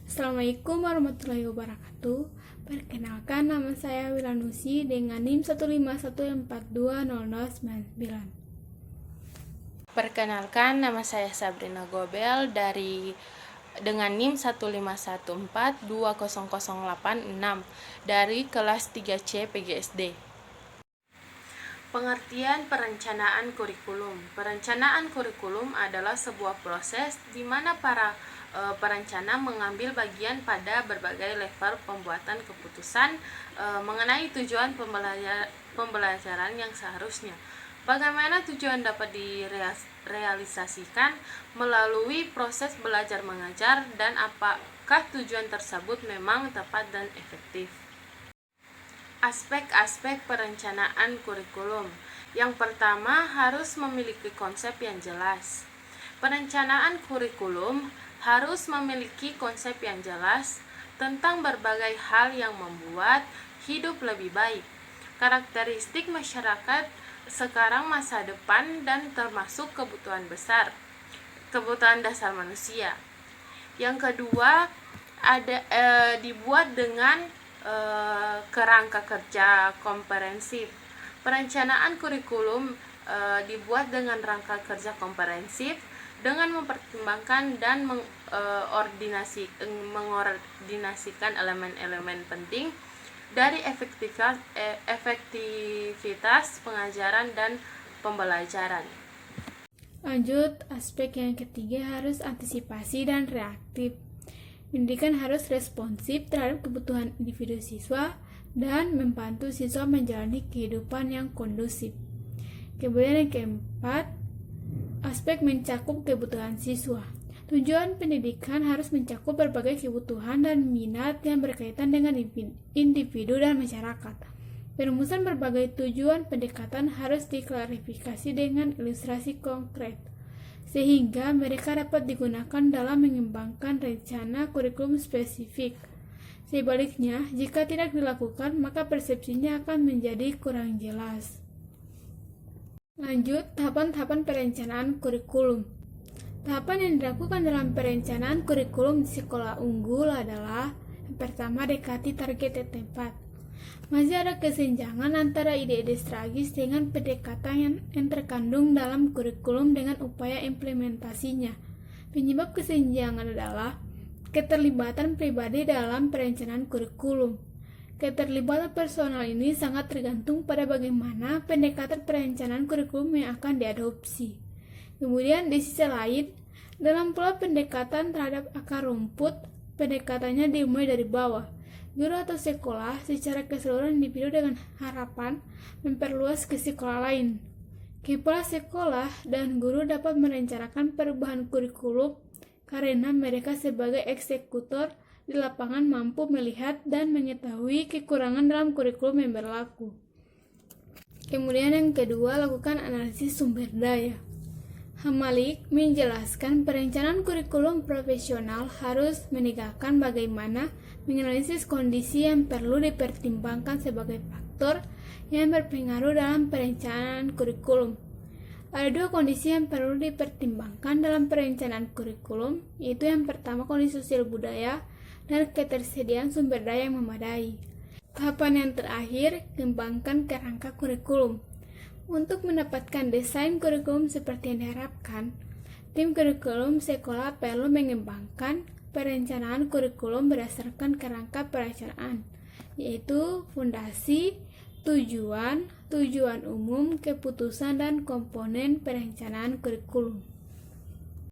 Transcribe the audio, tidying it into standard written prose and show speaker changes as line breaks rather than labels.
Assalamualaikum warahmatullahi wabarakatuh. Perkenalkan, nama saya Wilanusi dengan NIM 151420099.
Perkenalkan, nama saya Sabrina Gobel dengan NIM 151420086 dari kelas 3C PGSD. Pengertian perencanaan kurikulum. Perencanaan kurikulum adalah sebuah proses di mana para perencana mengambil bagian pada berbagai level pembuatan keputusan mengenai tujuan pembelajaran yang seharusnya. Bagaimana tujuan dapat direalisasikan melalui proses belajar mengajar, dan apakah tujuan tersebut memang tepat dan efektif. Aspek-aspek perencanaan kurikulum. Yang pertama, harus memiliki konsep yang jelas. Perencanaan kurikulum harus memiliki konsep yang jelas tentang berbagai hal yang membuat hidup lebih baik, karakteristik masyarakat sekarang, masa depan, dan termasuk kebutuhan dasar manusia. Yang kedua, dibuat dengan kerangka kerja komprehensif. Perencanaan kurikulum dibuat dengan rangka kerja komprehensif dengan mempertimbangkan dan mengordinasikan elemen-elemen penting dari efektivitas pengajaran dan pembelajaran.
Lanjut, aspek yang ketiga harus antisipasi dan reaktif. Pendidikan harus responsif terhadap kebutuhan individu siswa dan membantu siswa menjalani kehidupan yang kondusif. Kemudian yang keempat, aspek mencakup kebutuhan siswa. Tujuan pendidikan harus mencakup berbagai kebutuhan dan minat yang berkaitan dengan individu dan masyarakat. Perumusan berbagai tujuan pendekatan harus diklarifikasi dengan ilustrasi konkret, sehingga mereka dapat digunakan dalam mengembangkan rencana kurikulum spesifik. Sebaliknya, jika tidak dilakukan, maka persepsinya akan menjadi kurang jelas. Lanjut, tahapan-tahapan perencanaan kurikulum. Tahapan yang dilakukan dalam perencanaan kurikulum di sekolah unggul adalah: yang pertama, dekati target yang tepat. Masih ada kesenjangan antara ide-ide strategis dengan pendekatan yang terkandung dalam kurikulum dengan upaya implementasinya. Penyebab kesenjangan adalah keterlibatan pribadi dalam perencanaan kurikulum. Keterlibatan personal ini sangat tergantung pada bagaimana pendekatan perencanaan kurikulum yang akan diadopsi. Kemudian di sisi lain, dalam pola pendekatan terhadap akar rumput, pendekatannya dimulai dari bawah. Guru atau sekolah secara keseluruhan individu dengan harapan memperluas ke sekolah lain. Kepala sekolah dan guru dapat merencanakan perubahan kurikulum karena mereka sebagai eksekutor di lapangan mampu melihat dan mengetahui kekurangan dalam kurikulum yang berlaku. Kemudian yang kedua, lakukan analisis sumber daya. Hamalik menjelaskan perencanaan kurikulum profesional harus menegakkan bagaimana menganalisis kondisi yang perlu dipertimbangkan sebagai faktor yang berpengaruh dalam perencanaan kurikulum. Ada dua kondisi yang perlu dipertimbangkan dalam perencanaan kurikulum, yaitu yang pertama kondisi sosial budaya dan ketersediaan sumber daya yang memadai. Tahapan yang terakhir, kembangkan kerangka kurikulum. Untuk mendapatkan desain kurikulum seperti yang diharapkan, tim kurikulum sekolah perlu mengembangkan perencanaan kurikulum berdasarkan kerangka perencanaan, yaitu fondasi, tujuan umum, keputusan, dan komponen perencanaan kurikulum.